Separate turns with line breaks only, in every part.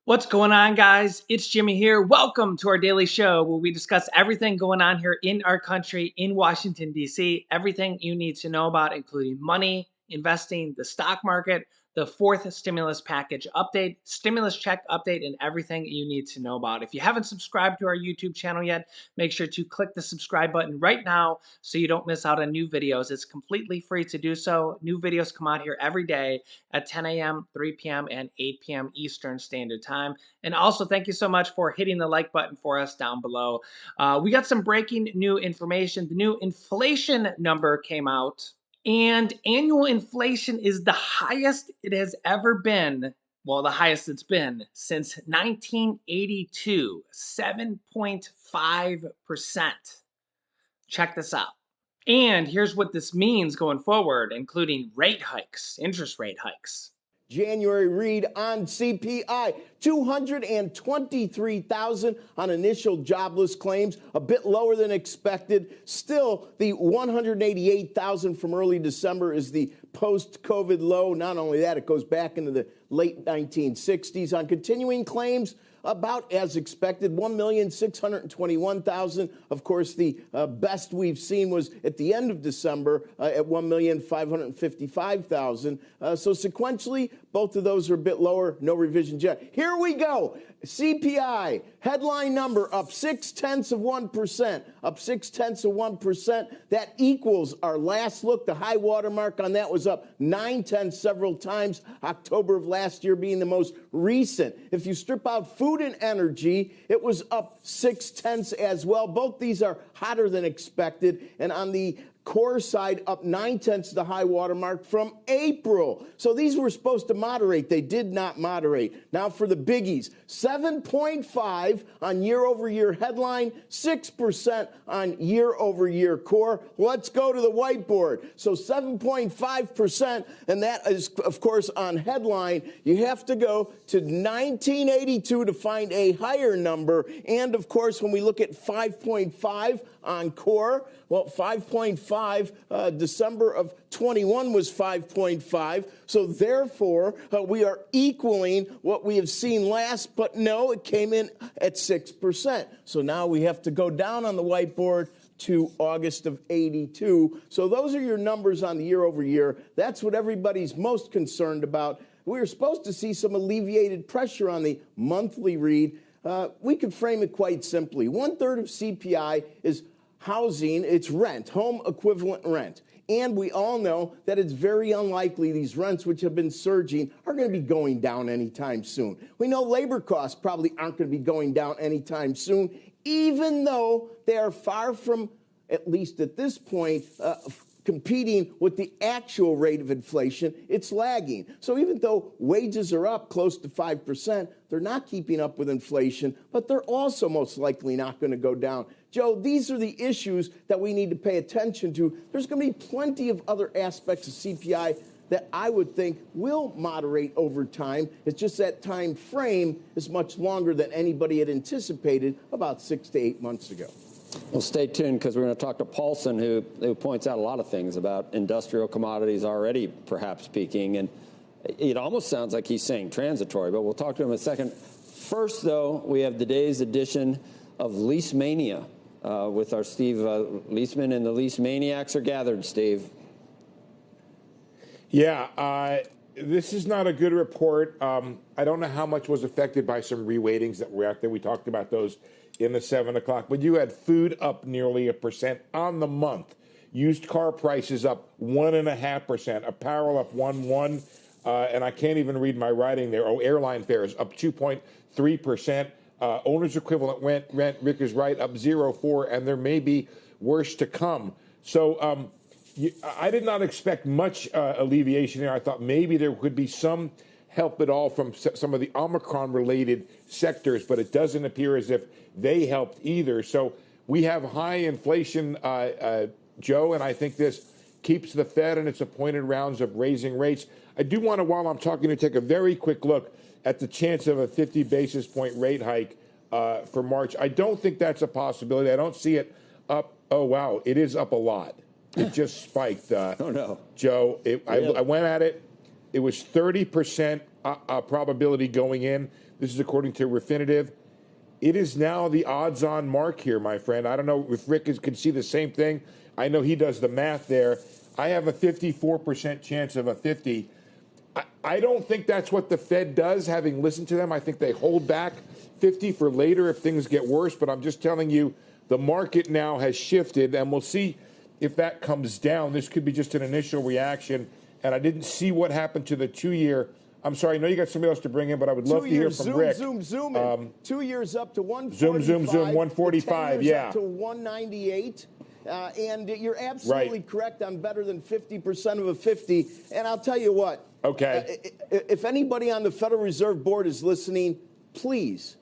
What's going on, guys? It's Jimmy here. Welcome to our daily show where we discuss everything going on here in our country, in Washington, D.C., everything you need to know about, including money, investing, the stock market, the fourth stimulus package update, stimulus check update, and everything you need to know about. If you haven't subscribed to our YouTube channel yet, make sure to click the subscribe button right now so you don't miss out on new videos. It's completely free to do so. New videos come out here every day at 10 a.m., 3 p.m., and 8 p.m. Eastern Standard Time. And also, thank you so much for hitting the like button for us down below. We got some breaking new information. The new inflation number came out, and annual inflation is the highest it has ever been. Well, the highest it's been since 1982, 7.5%. Check this out. And here's what this means going forward, including rate hikes, interest rate hikes.
January read on CPI, 223,000 on initial jobless claims, a bit lower than expected. Still, the 188,000 from early December is the post-COVID low. Not only that, it goes back into the late 1960s. On continuing claims, about as expected, 1,621,000. Of course, the best we've seen was at the end of December at 1,555,000. So sequentially, both of those are a bit lower. No revisions yet. Here we go. CPI, headline number up 0.6%, up 0.6%. That equals our last look. The high water mark on that was up 0.9 several times, October of last year being the most recent. If you strip out food and energy, it was up 0.6 as well. Both these are hotter than expected. And on the core side, up 0.9, the high water mark from April. So these were supposed to moderate. They did not moderate. Now for the biggies, 7.5 on year-over-year headline, 6% on year-over-year core. Let's go to the whiteboard. So 7.5%, and that is, of course, on headline. You have to go to 1982 to find a higher number. And, of course, when we look at 5.5 on core, well, 5.5, December of 21 was 5.5. So therefore, we are equaling what we have seen last, but no, it came in at 6%. So now we have to go down on the whiteboard to August of 82. So those are your numbers on the year over year. That's what everybody's most concerned about. We were supposed to see some alleviated pressure on the monthly read. We could frame it quite simply. 1/3 of CPI is housing, it's rent, home equivalent rent. And we all know that it's very unlikely these rents, which have been surging, are going to be going down anytime soon. We know labor costs probably aren't going to be going down anytime soon, even though they are far from, at least at this point, competing with the actual rate of inflation. It's lagging. So even though wages are up close to 5%, they're not keeping up with inflation, but they're also most likely not going to go down. Joe, these are the issues that we need to pay attention to. There's going to be plenty of other aspects of CPI that I would think will moderate over time. It's just that time frame is much longer than anybody had anticipated about 6 to 8 months ago.
Well, stay tuned because we're going to talk to Paulson, who points out a lot of things about industrial commodities already perhaps peaking. And it almost sounds like he's saying transitory, but we'll talk to him in a second. First, though, we have today's edition of Lease Mania with our Steve Leisman, and the Lease Maniacs are gathered, Steve.
Yeah, this is not a good report. I don't know how much was affected by some reweightings that were out there. We talked about those in the 7 o'clock. But you had food up nearly 1% on the month. Used car prices up 1.5%. Apparel up 1.1%. And I can't even read my writing there. Oh, airline fares up 2.3%. Owner's equivalent rent, Rick is right, up 0.4%. And there may be worse to come. So I did not expect much alleviation here. I thought maybe there could be some help at all from some of the Omicron-related sectors, but it doesn't appear as if they helped either. So we have high inflation, Joe, and I think this keeps the Fed in its appointed rounds of raising rates. I do want to, while I'm talking, to take a very quick look at the chance of a 50 basis point rate hike for March. I don't think that's a possibility. I don't see it up. Oh, wow, it is up a lot. It just spiked.
Oh, no.
Joe, I went at it. It was 30% probability going in. This is according to Refinitiv. It is now the odds-on mark here, my friend. I don't know if Rick can see the same thing. I know he does the math there. I have a 54% chance of a 50. I don't think that's what the Fed does, having listened to them. I think they hold back 50 for later if things get worse. But I'm just telling you, the market now has shifted, and we'll see if that comes down. This could be just an initial reaction. And I didn't see what happened to the 2-year. I'm sorry, I know you got somebody else to bring in, but I would love to hear from Rick.
Zoom in. 2 years up to 145.
Zoom, 145, yeah.
Up to 198. And you're absolutely correct on better than 50% of a 50. And I'll tell you what.
Okay.
If anybody on the Federal Reserve Board is listening, please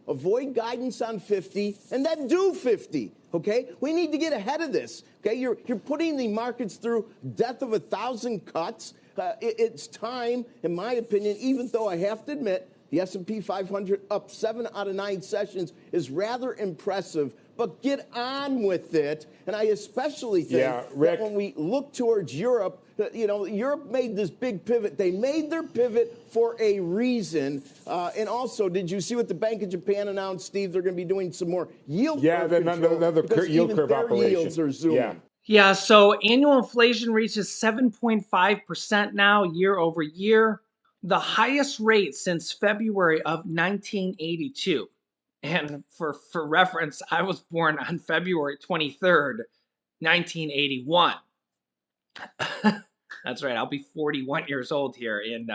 avoid guidance on 50 and then do 50. Okay? We need to get ahead of this. Okay? You're putting the markets through death of 1,000 cuts. It's time, in my opinion, even though I have to admit the S&P 500 up 7 out of 9 sessions is rather impressive, but get on with it. And I especially think that when we look towards Europe, Europe made this big pivot. They made their pivot for a reason. And also, did you see what the Bank of Japan announced, Steve? They're going to be doing some more yield curve control
another yield curve operation.
Yields are zooming.
Yeah, so annual inflation reaches 7.5% now, year over year, the highest rate since February of 1982. And for reference, I was born on February 23rd, 1981. That's right, I'll be 41 years old here in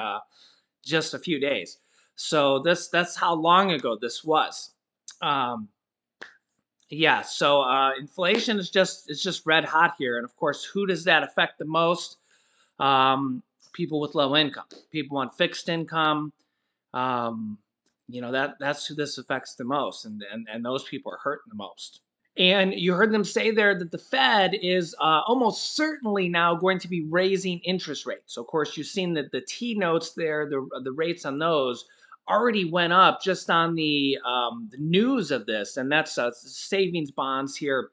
just a few days. So that's how long ago this was. Yeah, so inflation is just red hot here, and of course, who does that affect the most? People with low income, people on fixed income. That's who this affects the most, and those people are hurting the most. And you heard them say there that the Fed is almost certainly now going to be raising interest rates. So of course, you've seen that the T notes there, the rates on those already went up just on the news of this, and that's savings bonds here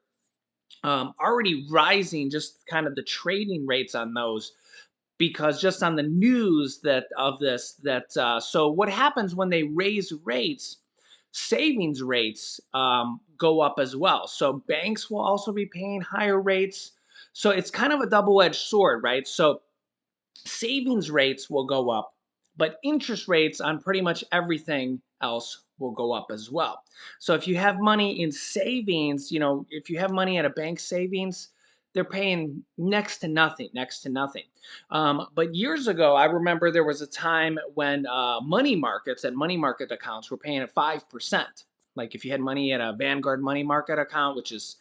already rising, just kind of the trading rates on those, because just on the news so what happens when they raise rates, savings rates go up as well. So banks will also be paying higher rates. So it's kind of a double-edged sword, right? So savings rates will go up, but interest rates on pretty much everything else will go up as well. So if you have money in savings, if you have money at a bank savings, they're paying next to nothing. But years ago, I remember there was a time when money market accounts were paying at 5%. Like if you had money at a Vanguard money market account, which is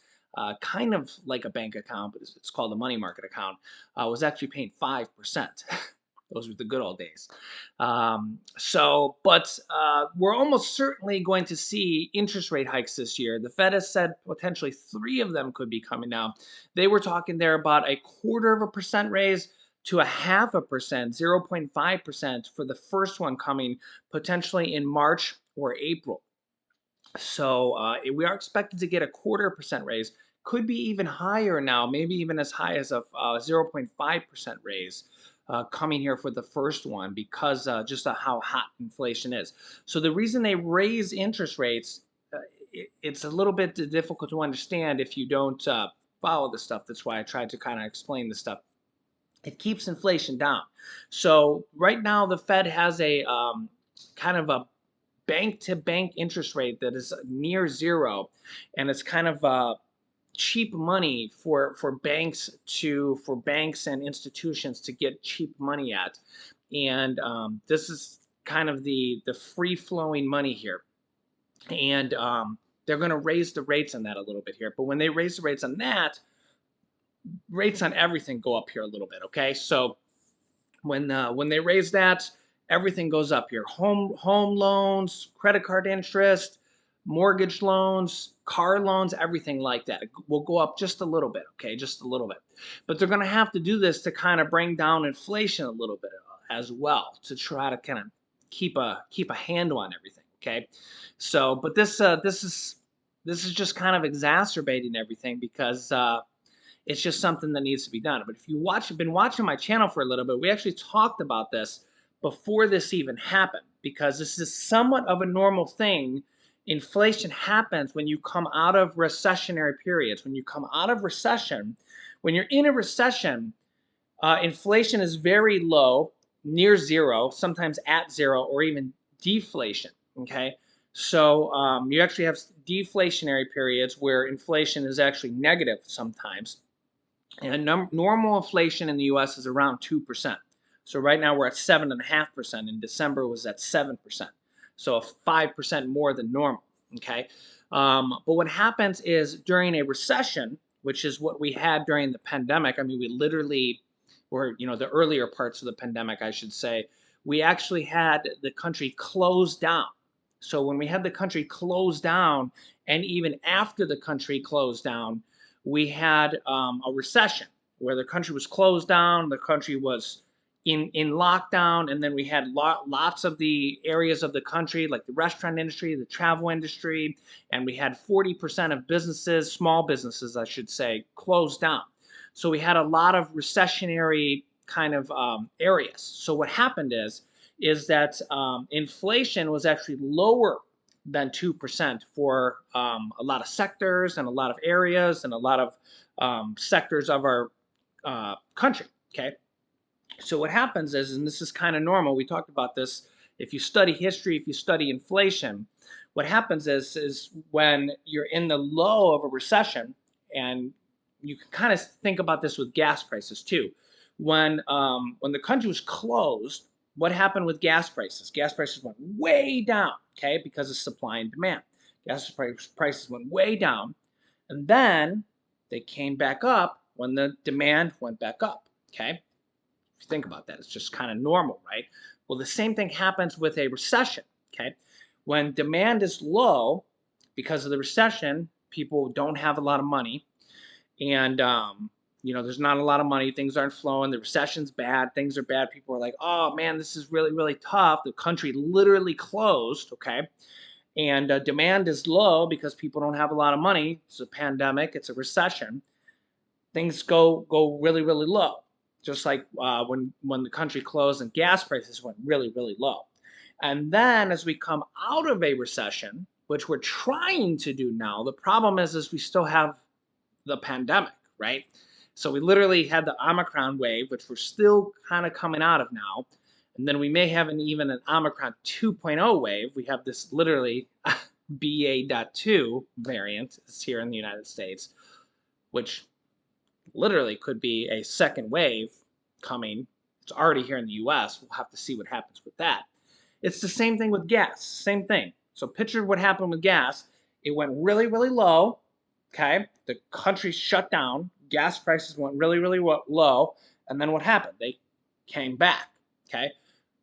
kind of like a bank account, but it's called a money market account, was actually paying 5%. Those were the good old days. But we're almost certainly going to see interest rate hikes this year. The Fed has said potentially 3 of them could be coming now. They were talking there about 0.25% raise to 0.5%, 0.5% for the first one coming potentially in March or April. So we are expected to get 0.25% raise. Could be even higher now, maybe even as high as a 0.5% raise. Coming here for the first one because just how hot inflation is. So the reason they raise interest rates, it's a little bit difficult to understand if you don't follow the stuff. That's why I tried to kind of explain the stuff. It keeps inflation down. So right now the Fed has a kind of a bank-to-bank interest rate that is near zero, and it's kind of cheap money for banks and institutions to get cheap money at, and this is kind of the free flowing money here, and they're going to raise the rates on that a little bit here. But when they raise the rates on that, rates on everything go up here a little bit. Okay, so when they raise that, everything goes up here. Home loans, credit card interest, mortgage loans, car loans, everything like that. It will go up just a little bit, okay, just a little bit. But they're going to have to do this to kind of bring down inflation a little bit as well, to try to kind of keep a handle on everything, okay? So, but this is just kind of exacerbating everything because it's just something that needs to be done. But if you've been watching my channel for a little bit, we actually talked about this before this even happened. because this is somewhat of a normal thing. Inflation happens when you come out of recessionary periods. When you come out of recession, when you're in a recession, inflation is very low, near zero, sometimes at zero, or even deflation. Okay, so you actually have deflationary periods where inflation is actually negative sometimes. And normal inflation in the U.S. is around 2%. So right now we're at 7.5%. In December was at 7%. So 5% more than normal. Okay. But what happens is during a recession, which is what we had during the pandemic. I mean, we literally, or the earlier parts of the pandemic, I should say, we actually had the country closed down. So when we had the country closed down, and even after the country closed down, we had a recession where the country was closed down, the country was in lockdown, and then we had lots of the areas of the country, like the restaurant industry, the travel industry, and we had 40% of businesses, small businesses, I should say, closed down. So we had a lot of recessionary kind of areas. So what happened is that inflation was actually lower than 2% for a lot of sectors and a lot of areas and a lot of sectors of our country. Okay. So what happens is, and this is kind of normal, we talked about this, if you study history, if you study inflation, what happens is when you're in the low of a recession, and you can kind of think about this with gas prices too. When the country was closed, what happened with gas prices? Gas prices went way down, okay, because of supply and demand. Prices went way down, and then they came back up when the demand went back up, okay? If you think about that, it's just kind of normal, right? Well, the same thing happens with a recession, okay? When demand is low because of the recession, people don't have a lot of money, and there's not a lot of money. Things aren't flowing. The recession's bad. Things are bad. People are like, oh man, this is really, really tough. The country literally closed, okay? And demand is low because people don't have a lot of money. It's a pandemic. It's a recession. Things go really, really low. Just like when the country closed and gas prices went really, really low. And then as we come out of a recession, which we're trying to do now, the problem is we still have the pandemic, right? So we literally had the Omicron wave, which we're still kind of coming out of now. And then we may have even an Omicron 2.0 wave. We have this literally BA.2 variant is here in the United States, which literally could be a second wave coming. It's already here in the US. We'll have to see what happens with that. It's the same thing with gas, same thing. So picture what happened with gas. It went really, really low, okay? The country shut down. Gas prices went really, really low. And then what happened? They came back, okay?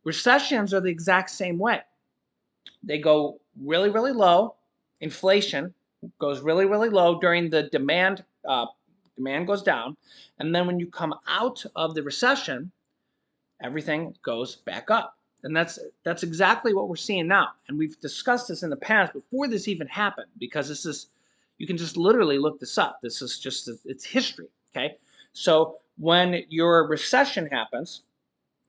Recessions are the exact same way. They go really, really low. Inflation goes really, really low during the demand. Demand goes down, and then when you come out of the recession, everything goes back up. And that's exactly what we're seeing now. And we've discussed this in the past before this even happened, because this is, you can just literally look this up. This is just, it's history, okay? So when your recession happens,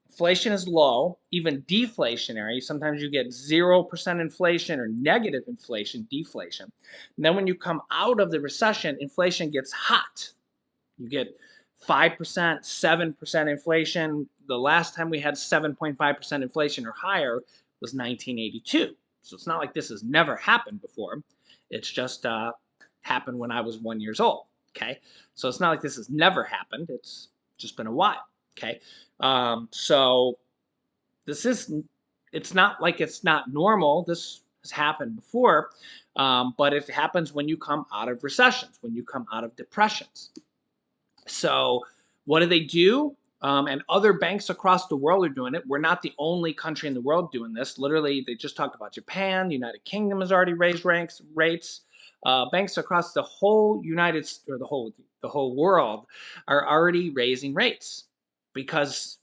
inflation is low, even deflationary. Sometimes you get 0% inflation or negative inflation, deflation. And then when you come out of the recession, inflation gets hot. You get 5%, 7% inflation. The last time we had 7.5% inflation or higher was 1982. So it's not like this has never happened before. It's just happened when I was 1 year old. Okay, so it's not like this has never happened. It's just been a while. Okay, so this is, it's not like it's not normal. This has happened before, but it happens when you come out of recessions, when you come out of depressions. So what do? And other banks across the world are doing it. We're not the only country in the world doing this. Literally, they just talked about Japan. The United Kingdom has already raised rates. Banks across the whole the whole world are already raising rates, because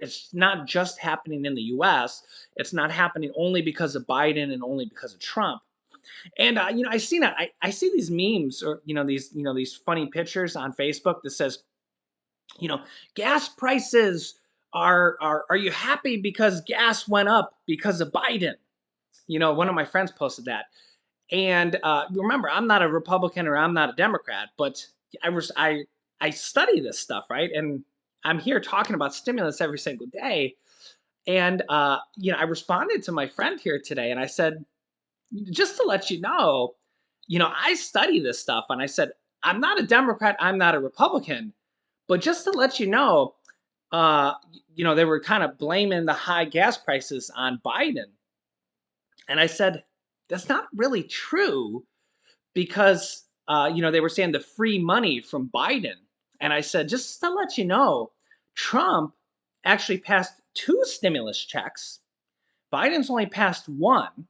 it's not just happening in the U.S. It's not happening only because of Biden and only because of Trump. And I see that I see these memes, or these funny pictures on Facebook that says, gas prices are you happy because gas went up because of Biden? One of my friends posted that. And remember, I'm not a Republican or I'm not a Democrat, but I study this stuff, right? And I'm here talking about stimulus every single day. And I responded to my friend here today, and I said, just to let you know, I study this stuff, and I said, I'm not a Democrat, I'm not a Republican, but just to let you know, they were kind of blaming the high gas prices on Biden, and I said, that's not really true because they were saying the free money from Biden, and I said, just to let you know, Trump actually passed two stimulus checks. Biden's only passed one.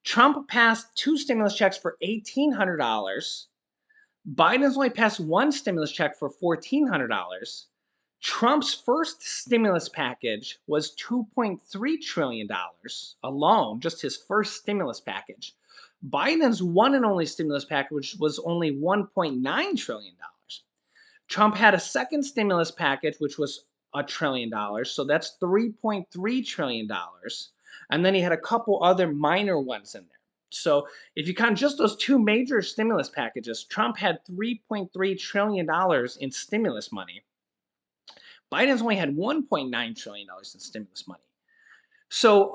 Trump passed two stimulus checks for $1,800. Biden's only passed one stimulus check for $1,400. Trump's first stimulus package was $2.3 trillion alone, just his first stimulus package. Biden's one and only stimulus package was only $1.9 trillion. Trump had a second stimulus package, which was $1 trillion. So that's $3.3 trillion. And then he had a couple other minor ones in there. So if you count just those two major stimulus packages, Trump had $3.3 trillion in stimulus money. Biden's only had $1.9 trillion in stimulus money. So,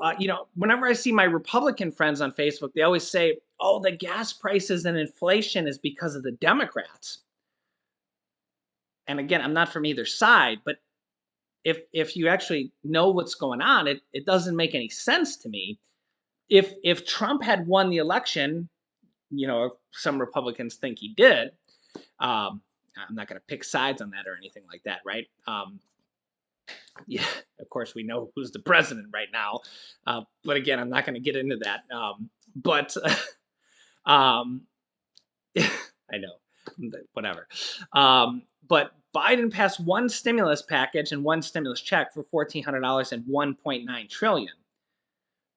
whenever I see my Republican friends on Facebook, they always say, oh, the gas prices and inflation is because of the Democrats. And again, I'm not from either side, but if you actually know what's going on, it doesn't make any sense to me. If Trump had won the election, some Republicans think he did. I'm not going to pick sides on that or anything like that, right? Yeah, of course we know who's the president right now, but again, I'm not going to get into that. But I know, whatever. But Biden passed one stimulus package and one stimulus check for $1,400 and $1.9 trillion.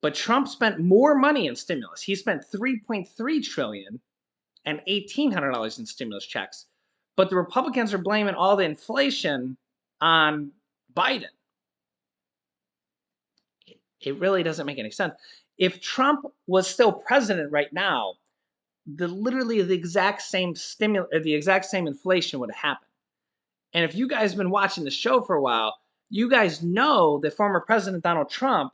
But Trump spent more money in stimulus. He spent $3.3 trillion and $1,800 in stimulus checks. But the Republicans are blaming all the inflation on Biden. It really doesn't make any sense. If Trump was still president right now, literally the exact same the exact same inflation would have happened. And if you guys have been watching the show for a while, you guys know that former President Donald Trump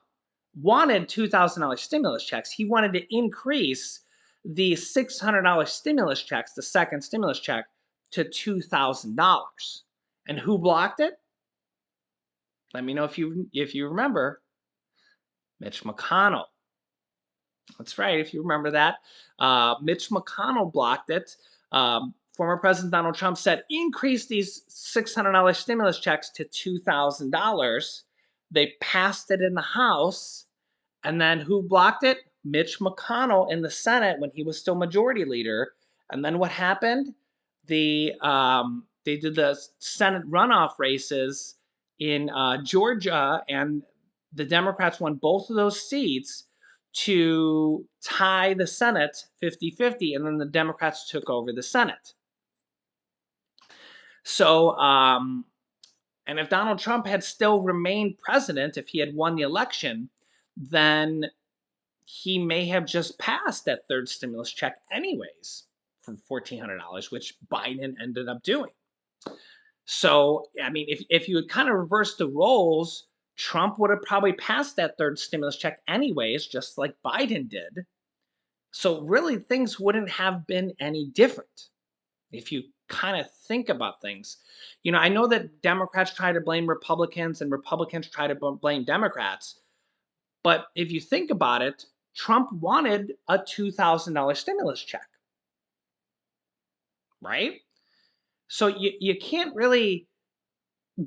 wanted $2,000 stimulus checks. He wanted to increase the $600 stimulus checks, the second stimulus check, to $2,000. And who blocked it? Let me know if you remember. Mitch McConnell. That's right, if you remember that. Mitch McConnell blocked it. Former President Donald Trump said, increase these $600 stimulus checks to $2,000. They passed it in the House. And then who blocked it? Mitch McConnell in the Senate when he was still majority leader. And then what happened? They did the Senate runoff races in Georgia, and the Democrats won both of those seats to tie the Senate 50-50, and then the Democrats took over the Senate. So, and if Donald Trump had still remained president, if he had won the election, then he may have just passed that third stimulus check anyways for $1,400, which Biden ended up doing. So, I mean, if you had kind of reversed the roles, Trump would have probably passed that third stimulus check anyways, just like Biden did. So really, things wouldn't have been any different if you kind of think about things. I know that Democrats try to blame Republicans and Republicans try to blame Democrats. But if you think about it, Trump wanted a $2,000 stimulus check, right? So you can't really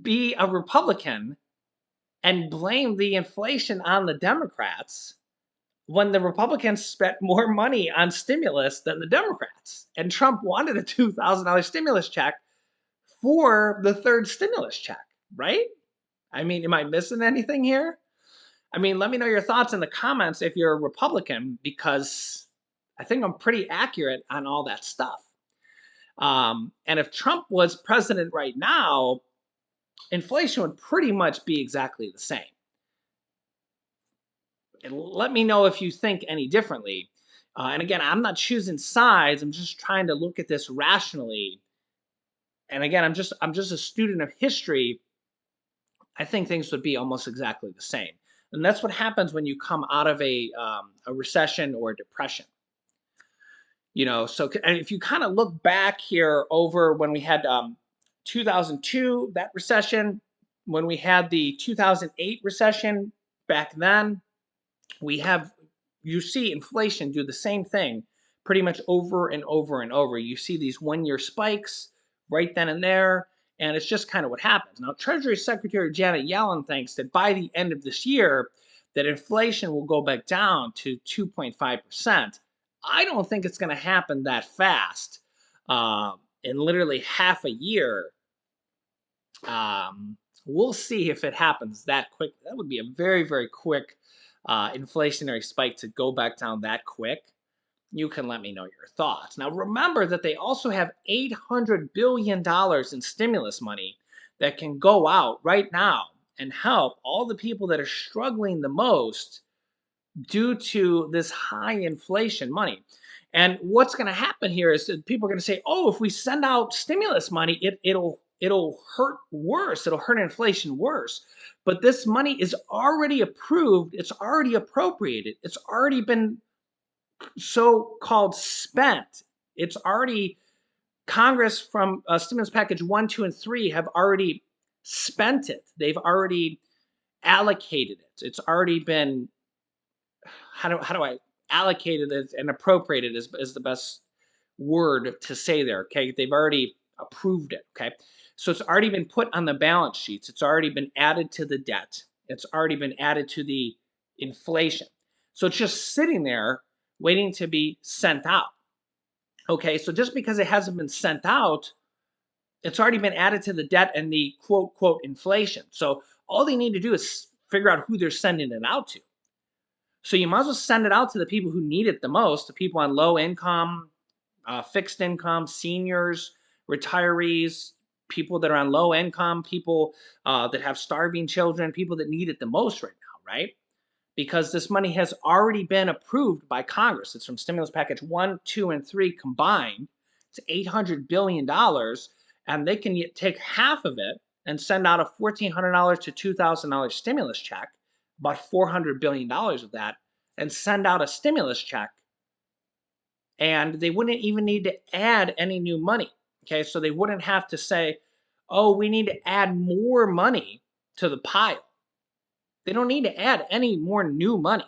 be a Republican and blame the inflation on the Democrats when the Republicans spent more money on stimulus than the Democrats. And Trump wanted a $2,000 stimulus check for the third stimulus check, right? I mean, am I missing anything here? I mean, let me know your thoughts in the comments if you're a Republican, because I think I'm pretty accurate on all that stuff. And if Trump was president right now, inflation would pretty much be exactly the same. And let me know if you think any differently. And again, I'm not choosing sides. I'm just trying to look at this rationally. And again, I'm just a student of history. I think things would be almost exactly the same. And that's what happens when you come out of a recession or a depression. So and if you kind of look back here over when we had 2002, that recession, when we had the 2008 recession back then, we have you see inflation do the same thing pretty much over and over and over. You see these 1 year spikes right then and there, and it's just kind of what happens. Now, Treasury Secretary Janet Yellen thinks that by the end of this year, that inflation will go back down to 2.5%. I don't think it's going to happen that fast. In literally half a year, we'll see if it happens that quick. That would be a very, very quick inflationary spike to go back down that quick. You can let me know your thoughts. Now, remember that they also have $800 billion in stimulus money that can go out right now and help all the people that are struggling the most due to this high inflation money. And what's going to happen here is that people are going to say, "Oh, if we send out stimulus money, it'll hurt worse. It'll hurt inflation worse." But this money is already approved. It's already appropriated. It's already been so-called spent. It's already Congress from stimulus package 1, 2, and 3 have already spent it. They've already allocated it. It's already been how do I allocate it and appropriate it is the best word to say there. Okay, they've already approved it. Okay, so it's already been put on the balance sheets. It's already been added to the debt. It's already been added to the inflation. So it's just sitting there waiting to be sent out. Okay, so just because it hasn't been sent out, it's already been added to the debt and the quote quote inflation. So all they need to do is figure out who they're sending it out to. So you might as well send it out to the people who need it the most, the people on low income, fixed income, seniors, retirees, people that are on low income, people that have starving children, people that need it the most right now, right? Because this money has already been approved by Congress. It's from stimulus package 1, 2, and 3 combined. It's $800 billion, and they can take half of it and send out a $1,400 to $2,000 stimulus check, about $400 billion of that, and send out a stimulus check, and they wouldn't even need to add any new money. Okay, so they wouldn't have to say, "Oh, we need to add more money to the pile." They don't need to add any more new money.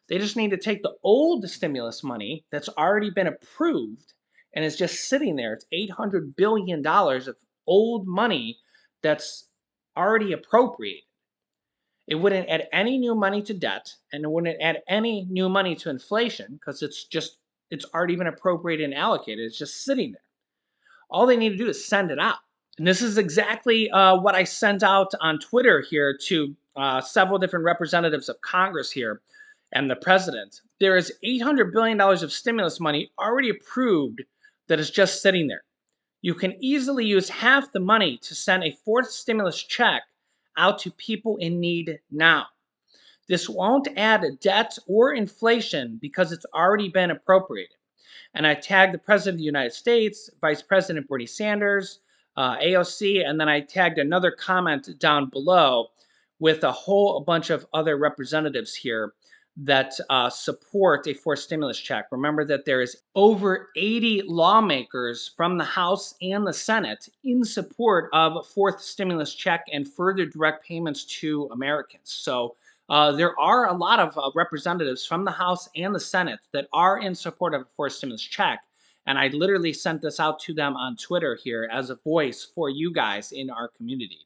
They just need to take the old stimulus money that's already been approved and is just sitting there. It's $800 billion of old money that's already appropriated. It wouldn't add any new money to debt, and it wouldn't add any new money to inflation because it's already been appropriated and allocated. It's just sitting there. All they need to do is send it out. And this is exactly what I sent out on Twitter here to several different representatives of Congress here and the president. There is $800 billion of stimulus money already approved that is just sitting there. You can easily use half the money to send a fourth stimulus check out to people in need now. This won't add debt or inflation because it's already been appropriated. And I tagged the President of the United States, Vice President Bernie Sanders, AOC, and then I tagged another comment down below with a whole bunch of other representatives here that support a fourth stimulus check. Remember that there is over 80 lawmakers from the House and the Senate in support of a fourth stimulus check and further direct payments to Americans. So there are a lot of representatives from the House and the Senate that are in support of a fourth stimulus check. And I literally sent this out to them on Twitter here as a voice for you guys in our community.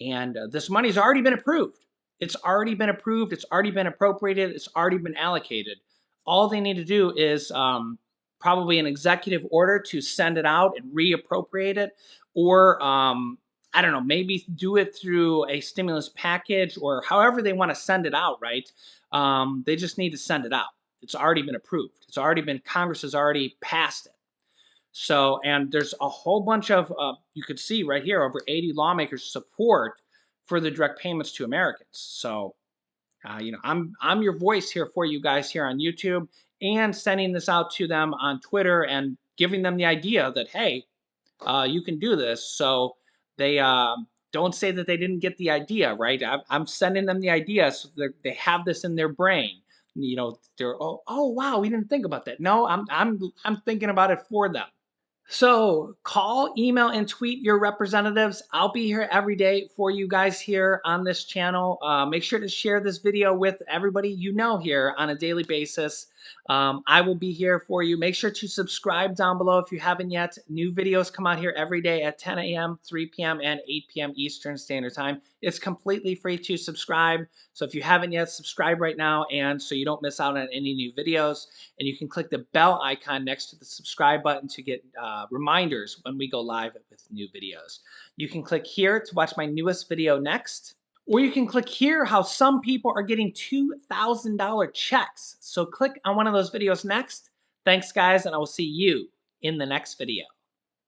And this money's already been approved. It's already been approved. It's already been appropriated. It's already been allocated. All they need to do is probably an executive order to send it out and reappropriate it, or I don't know, maybe do it through a stimulus package or however they want to send it out, right? They just need to send it out. It's already been approved. Congress has already passed it. So, and there's a whole bunch of, you could see right here, over 80 lawmakers support for the direct payments to Americans. So, I'm your voice here for you guys here on YouTube, and sending this out to them on Twitter and giving them the idea that, hey, you can do this. So they don't say that they didn't get the idea, right? I'm sending them the idea so they have this in their brain. They're, oh wow, we didn't think about that. No, I'm thinking about it for them. So call, email, and tweet your representatives. I'll be here every day for you guys here on this channel. Make sure to share this video with everybody you know here on a daily basis. I will be here for you. Make sure to subscribe down below if you haven't yet. New videos come out here every day at 10 a.m., 3 p.m., and 8 p.m. Eastern Standard Time. It's completely free to subscribe. So if you haven't yet, subscribe right now, and so you don't miss out on any new videos. And you can click the bell icon next to the subscribe button to get reminders when we go live with new videos. You can click here to watch my newest video next, or you can click here how some people are getting $2,000 checks. So click on one of those videos next. Thanks, guys, and I will see you in the next video.